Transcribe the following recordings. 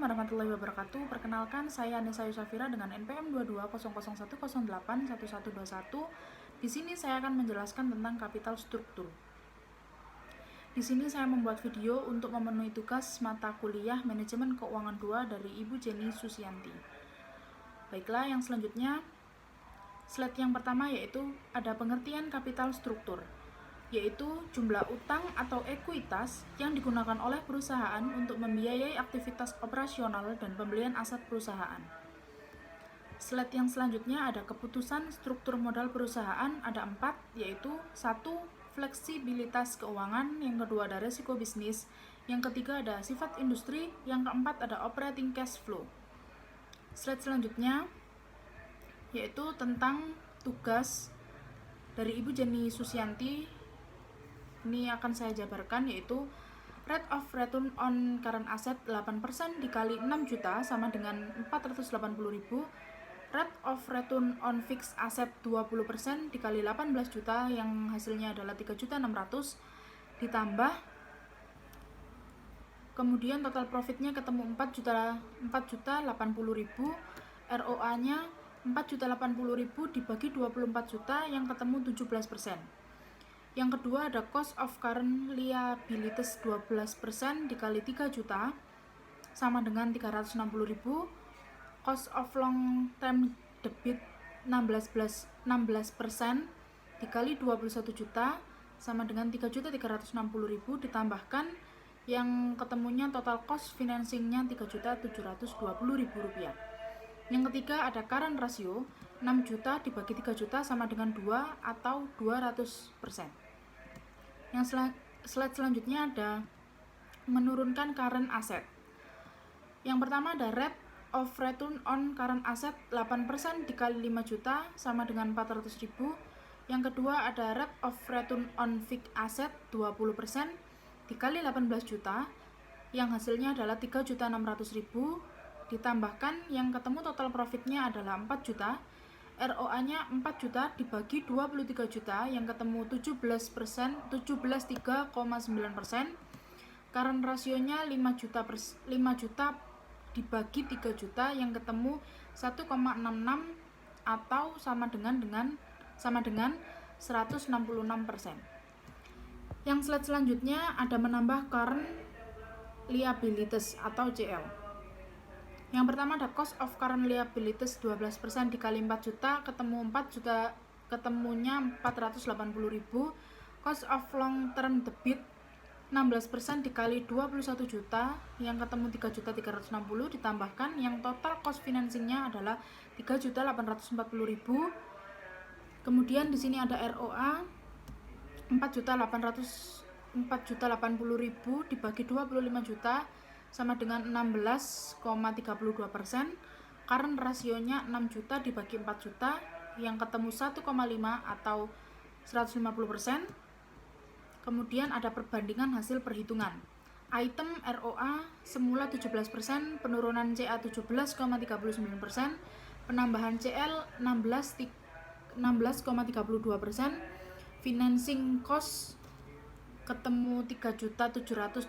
warahmatullahi wabarakatuh. Perkenalkan, saya Anissa Yusafira dengan NPM 220010811121. Di sini saya akan menjelaskan tentang kapital struktur. Di sini saya membuat video untuk memenuhi tugas mata kuliah Manajemen Keuangan 2 dari Ibu Jenny Susianti. Baiklah, yang selanjutnya, slide yang pertama yaitu ada pengertian kapital struktur, yaitu jumlah utang atau ekuitas yang digunakan oleh perusahaan untuk membiayai aktivitas operasional dan pembelian aset perusahaan. Slide yang selanjutnya ada keputusan struktur modal perusahaan, ada 4, yaitu 1. Fleksibilitas keuangan, yang kedua ada resiko bisnis, yang ketiga ada sifat industri, yang keempat ada operating cash flow. Slide selanjutnya yaitu tentang tugas dari Ibu Jenny Susianti. Ini akan saya jabarkan, yaitu rate of return on current asset 8% dikali 6 juta sama dengan 480.000. Rate of return on fixed asset 20% dikali 18 juta yang hasilnya adalah 3.600.000 ditambah kemudian total profitnya ketemu 4.080.000, ROA-nya 4.080.000 dibagi 24 juta yang ketemu 17%. Yang kedua ada cost of current liabilities 12% dikali 3 juta sama dengan 360.000. Cost of long term debit 16% dikali 21 juta sama dengan 3.360.000 ditambahkan yang ketemunya total cost financingnya 3.720.000 rupiah. Yang ketiga ada current ratio 6 juta dibagi 3 juta sama dengan 2 atau 200%. Yang slide selanjutnya ada menurunkan current asset. Yang pertama ada rate of return on current asset 8% dikali 5 juta sama dengan 400.000. Yang kedua ada rate of return on fixed asset 20% dikali 18 juta yang hasilnya adalah 3.600.000 ditambahkan yang ketemu total profitnya adalah 4 juta. ROA-nya 4 juta dibagi 23 juta yang ketemu 17%, 17,3,9%. Current rasionya 5 juta dibagi 3 juta yang ketemu 1,66 atau sama dengan 166%. Yang slide selanjutnya ada menambah current liabilities atau CL. Yang pertama ada cost of current liabilities 12% dikali 4 juta ketemu 4 juta, ketemunya 480.000. Cost of long term debit 16% dikali 21 juta yang ketemu 3.360.000 ditambahkan yang total cost financingnya adalah 3.840.000. Kemudian di sini ada ROA 4.080.000 dibagi 25 juta sama dengan 16,32%. Current rasionya 6 juta dibagi 4 juta yang ketemu 1,5 atau 150%. Kemudian ada perbandingan hasil perhitungan. Item ROA semula 17%, penurunan CA 17,39%, penambahan CL 16,32%, financing cost ketemu 3.720.000,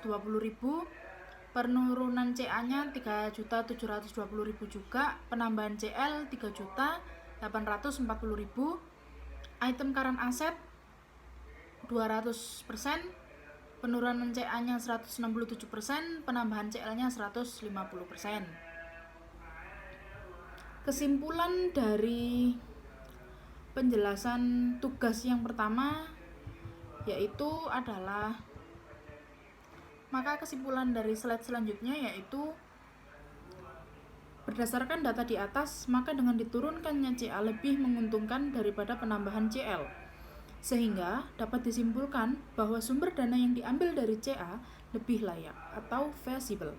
penurunan CA-nya 3.720.000 juga, penambahan CL 3.840.000, item current asset 200%, penurunan CA-nya 167%, penambahan CL-nya 150%. Kesimpulan dari penjelasan tugas yang pertama yaitu adalah, maka kesimpulan dari slide selanjutnya yaitu berdasarkan data di atas, maka dengan diturunkannya CA lebih menguntungkan daripada penambahan CL. Sehingga dapat disimpulkan bahwa sumber dana yang diambil dari CA lebih layak atau feasible.